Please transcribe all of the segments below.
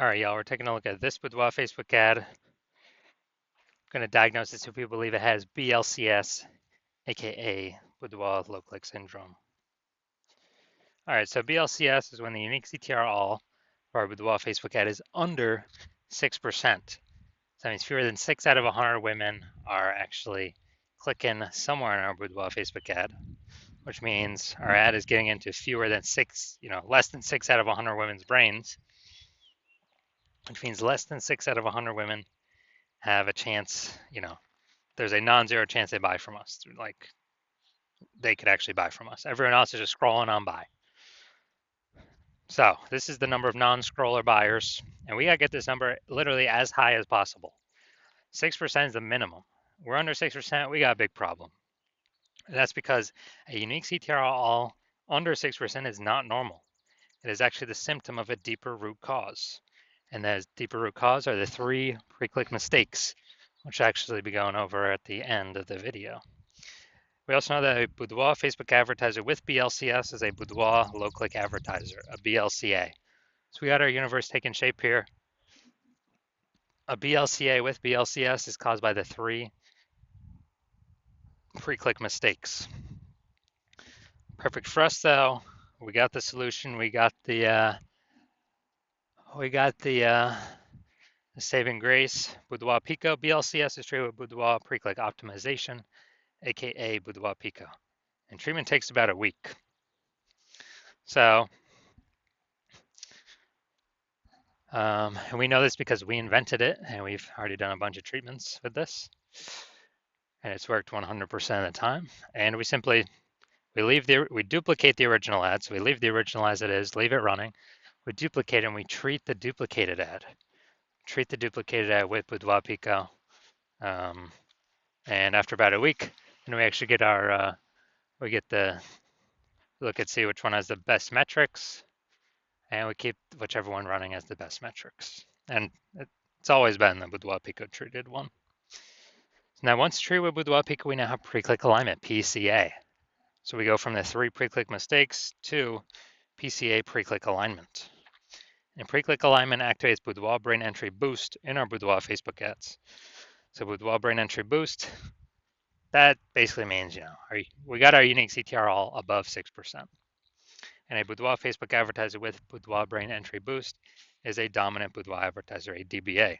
All right, y'all, we're taking a look at this Boudoir Facebook ad. I'm going to diagnose this if we believe it has BLCS, aka Boudoir low click syndrome. All right, so BLCS is when the unique CTR all for our Boudoir Facebook ad is under 6%. So that means fewer than 6 out of 100 women are actually clicking somewhere in our Boudoir Facebook ad, which means our ad is getting into fewer than 6, less than 6 out of 100 women's brains, which means less than 6 out of 100 women have a chance, there's a non-zero chance they buy from us. Like they could actually buy from us. Everyone else is just scrolling on by. So this is the number of non-scroller buyers, and we gotta get this number literally as high as possible. 6% is the minimum. We're under 6%, we got a big problem. And that's because a unique CTR all under 6% is not normal. It is actually the symptom of a deeper root cause. And that deeper root cause are the 3 pre-click mistakes, which I'll actually be going over at the end of the video. We also know that a Boudoir Facebook advertiser with BLCS is a Boudoir low-click advertiser, a BLCA. So we got our universe taking shape here. A BLCA with BLCS is caused by the 3 pre-click mistakes. Perfect for us though. We got the solution. We got the saving grace. Boudoir Pico BLCS is treated with Boudoir pre-click optimization, aka Boudoir Pico, and treatment takes about a week. So and we know this because we invented it, and we've already done a bunch of treatments with this, and it's worked 100% of the time. And we simply we duplicate the original ad, so we leave the original as it is, leave it running. We duplicate and we treat the duplicated ad. Treat the duplicated ad with Boudoir Pico, and after about a week, then we actually get our we get the look and see which one has the best metrics, and we keep whichever one running has the best metrics. And it's always been the Boudoir Pico treated one. Now, once treated with Boudoir Pico, we now have pre-click alignment, PCA. So we go from the 3 pre-click mistakes to PCA pre-click alignment. And pre-click alignment activates Boudoir brain entry boost in our Boudoir Facebook ads. So Boudoir brain entry boost, that basically means, we got our unique CTR all above 6%. And a Boudoir Facebook advertiser with Boudoir brain entry boost is a dominant Boudoir advertiser, a DBA.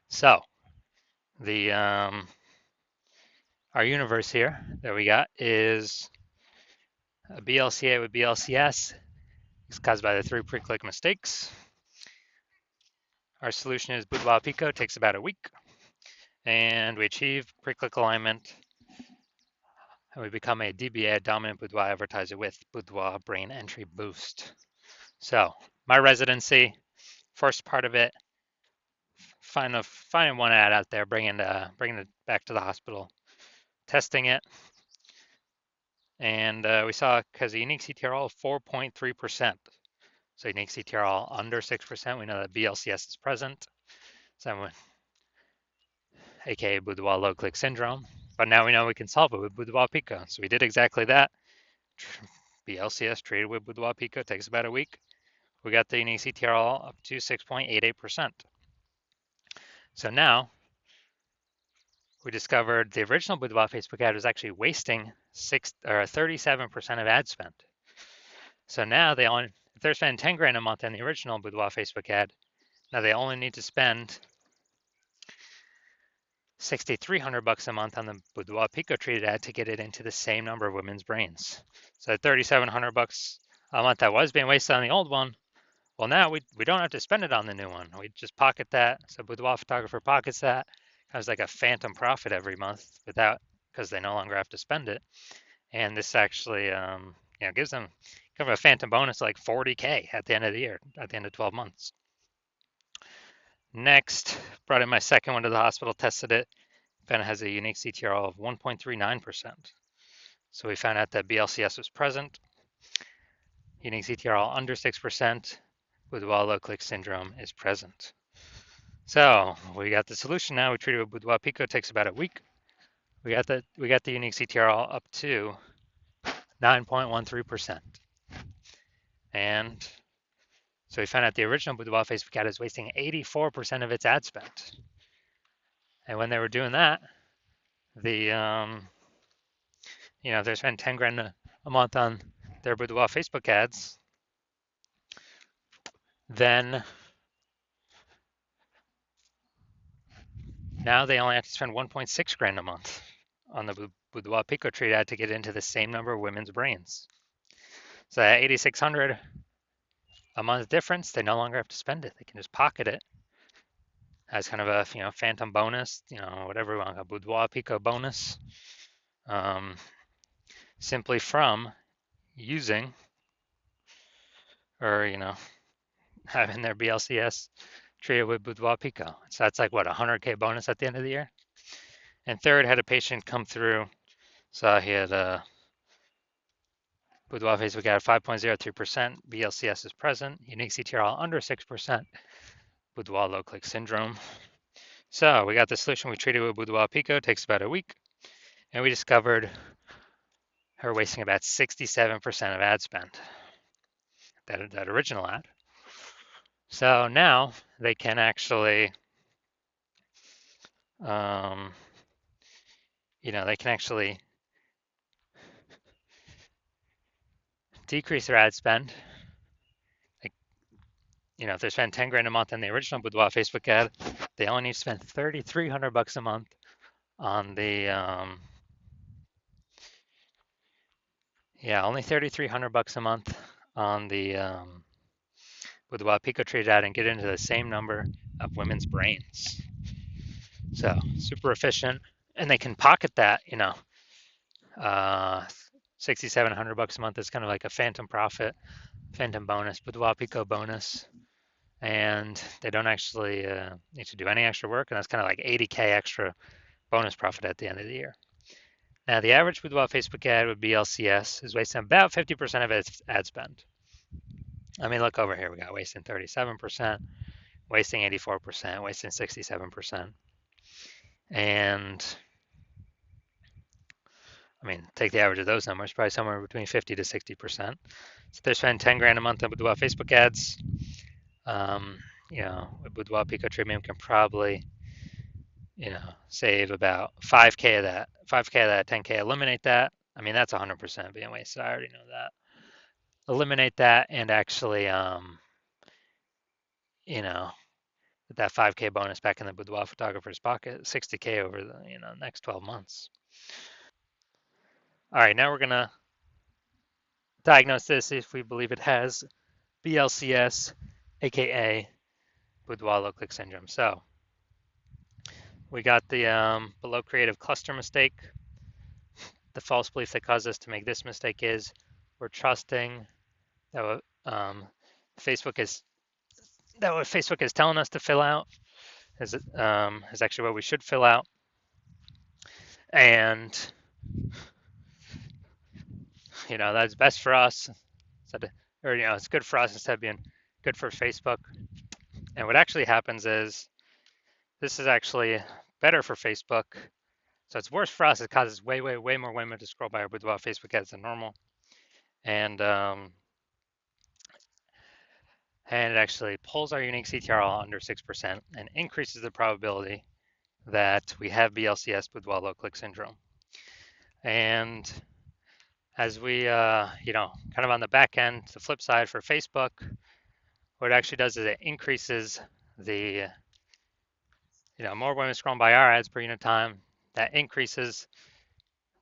So the our universe here that we got is a BLCA with BLCS. It's caused by the 3 pre-click mistakes. Our solution is Boudoir Pico, takes about a week, and we achieve pre-click alignment, and we become a DBA, a dominant Boudoir advertiser with Boudoir brain entry boost. So my residency, first part of it, finding one ad out there, bringing it back to the hospital, testing it, and we saw because the unique CTR all 4.3%. So unique CTR all under 6%. We know that BLCS is present, so aka Boudoir low click syndrome. But now we know we can solve it with Boudoir Pico. So we did exactly that. BLCS treated with Boudoir Pico takes about a week. We got the unique CTR all up to 6.88%. So now we discovered the original Boudoir Facebook ad was actually wasting 37% of ad spend. So now if they're spending 10 grand a month on the original Boudoir Facebook ad, now they only need to spend $6,300 a month on the Boudoir Pico treated ad to get it into the same number of women's brains. So $3,700 a month that was being wasted on the old one, well, now we don't have to spend it on the new one. We just pocket that. So Boudoir photographer pockets that. Has like a phantom profit every month because they no longer have to spend it. And this actually gives them kind of a phantom bonus like 40K at the end of the year, at the end of 12 months. Next, brought in my second one to the hospital, tested it. Found it has a unique CTR of 1.39%. So we found out that BLCS was present. Unique CTR under 6%. Boudoir low click syndrome is present. So we got the solution now. We treated with Boudoir Pico. It takes about a week. We got the unique CTR up to 9.13%. And So we found out the original Boudoir Facebook ad is wasting 84% of its ad spend. And when they were doing that, the if they spend 10 grand a month on their Boudoir Facebook ads, then now they only have to spend 1.6 grand a month on the Boudoir Pico Treat ad to get into the same number of women's brains. So that 8,600 a month difference, they no longer have to spend it. They can just pocket it as kind of a phantom bonus, whatever we want, a Boudoir Pico bonus, simply from using or having their BLCS trio with Boudoir Pico. So that's like what, 100K bonus at the end of the year. And third, had a patient come through, so he had a Boudoir Facebook ad 5.03%, BLCS is present, unique CTRL under 6%, Boudoir low click syndrome. So we got the solution we treated with Boudoir Pico, takes about a week, and we discovered her wasting about 67% of ad spend, that original ad. So now they can actually, they can actually decrease their ad spend. Like, if they spend 10 grand a month on the original Boudoir Facebook ad, they only need to spend 3,300 bucks a month on the only 3,300 bucks a month on the Boudoir Pico Treat ad and get into the same number of women's brains. So super efficient, and they can pocket that. 6,700 bucks a month is kind of like a phantom profit, phantom bonus, Boudoir Pico bonus, and they don't actually need to do any extra work, and that's kind of like 80K extra bonus profit at the end of the year. Now, the average Boudoir Facebook ad with BLCS is wasting about 50% of its ad spend. I mean, look over here. We got wasting 37%, wasting 84%, wasting 67%. And I mean, take the average of those numbers, probably somewhere between 50 to 60%. So they're spending 10 grand a month on Boudoir Facebook ads. With Boudoir Pico Treatment, we can probably, save about 5K of that. 5K of that 10K, eliminate that. I mean, that's 100% being wasted. I already know that. Eliminate that and actually, with that 5K bonus back in the Boudoir photographer's pocket, 60K over the next 12 months. All right, now we're gonna diagnose this if we believe it has BLCS, aka Boudoir low click syndrome. So we got the below creative cluster mistake. The false belief that caused us to make this mistake is we're trusting that what Facebook is telling us to fill out is actually what we should fill out, and that's best for us, or it's good for us instead of being good for Facebook. And what actually happens is this is actually better for Facebook. So it's worse for us. It causes way more women to scroll by our Boudoir Facebook ads than normal, and it actually pulls our unique CTRL under 6% and increases the probability that we have BLCS Boudoir low click syndrome. And as we, kind of on the back end, the flip side for Facebook, what it actually does is it increases the, more women scrolling by our ads per unit time. That increases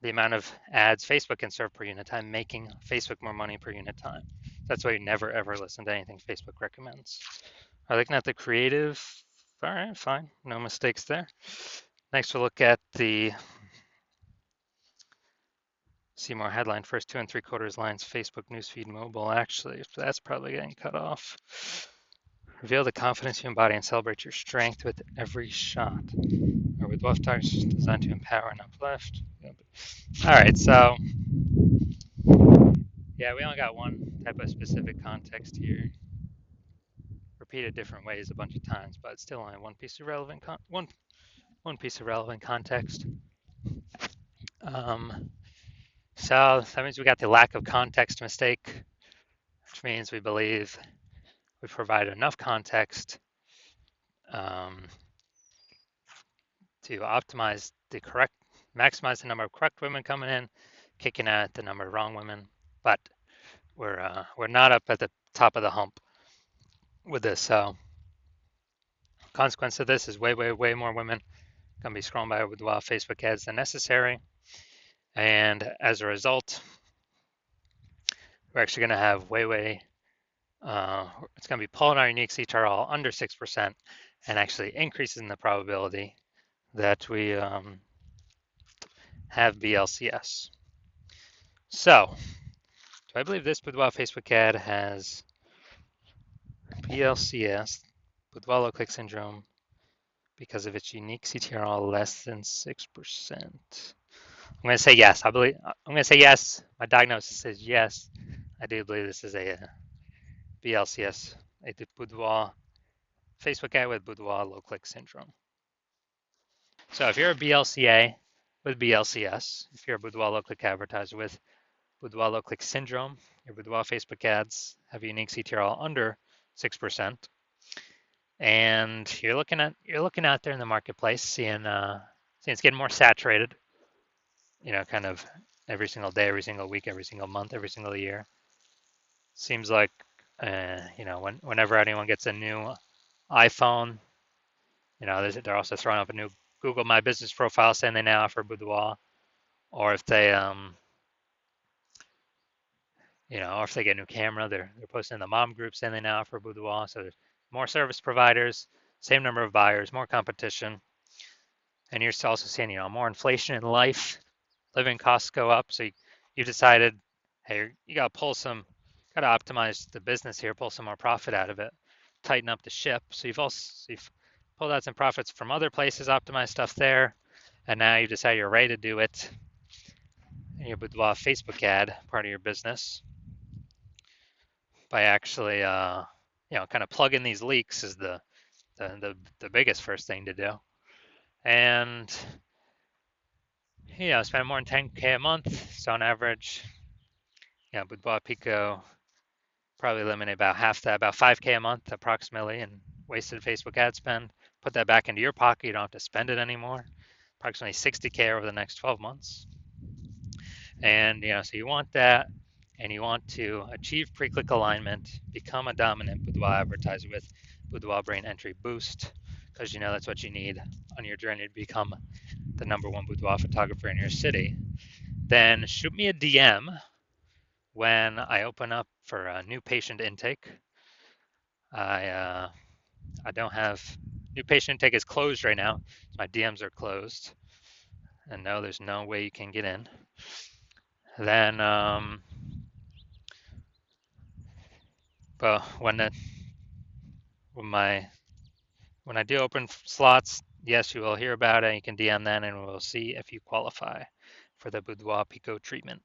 the amount of ads Facebook can serve per unit time, making Facebook more money per unit time. That's why you never ever listen to anything Facebook recommends. All right, looking at the creative. All right, fine, no mistakes there. Next, we'll look at the see more headline, first 2 3/4 lines, Facebook newsfeed mobile. Actually, that's probably getting cut off. Reveal the confidence you embody and celebrate your strength with every shot. Or with left touch designed to empower and uplift. All right, so yeah, we only got one type of specific context here. Repeated different ways a bunch of times, but still only one piece of relevant one piece of relevant context. So that means we got the lack of context mistake, which means we believe we provide enough context to maximize the number of correct women coming in, kicking out the number of wrong women. But we're not up at the top of the hump with this. So consequence of this is way more women gonna be scrolling by our Boudoir Facebook ads than necessary, and as a result, we're actually gonna have it's gonna be pulling our unique CTRL under 6% and actually increasing the probability that we have BLCS. So, do I believe this Boudoir Facebook ad has BLCS, Boudoir low click syndrome, because of its unique CTRL less than 6%? I'm going to say yes. I'm going to say yes. My diagnosis is yes. I do believe this is a BLCS, a Boudoir Facebook ad with Boudoir low click syndrome. So if you're a BLCA with BLCS, if you're a Boudoir low click advertiser with Boudoir low click syndrome, your Boudoir Facebook ads have a unique CTRL under 6%, and you're looking out there in the marketplace, seeing it's getting more saturated. Kind of every single day, every single week, every single month, every single year. Seems like whenever anyone gets a new iPhone, they're also throwing up a new Google My Business profile saying they now offer Boudoir, or if they or if they get a new camera, they're posting in the mom group saying they now offer Boudoir. So there's more service providers, same number of buyers, more competition, and you're also seeing more inflation in life. Living costs go up, so you decided, hey, you got to optimize the business here, pull some more profit out of it, tighten up the ship. So you've pulled out some profits from other places, optimized stuff there, and now you decide you're ready to do it in your Boudoir Facebook ad, part of your business, by actually, kind of plug in these leaks is the biggest first thing to do, and spend more than 10K a month. So on average, Boudoir Pico probably eliminate about half that, about 5K a month approximately in wasted Facebook ad spend. Put that back into your pocket. You don't have to spend it anymore. Approximately 60K over the next 12 months. And so you want that, and you want to achieve pre-click alignment, become a dominant Boudoir advertiser with Boudoir Brain Entry Boost, because that's what you need on your journey to become the #1 boudoir photographer in your city. Then shoot me a DM when I open up for a new patient intake. I don't have new patient intake is closed right now. My DMs are closed, and no, there's no way you can get in. Then, but when I do open slots, yes, you will hear about it. You can DM then, and we'll see if you qualify for the Boudoir Pico treatment.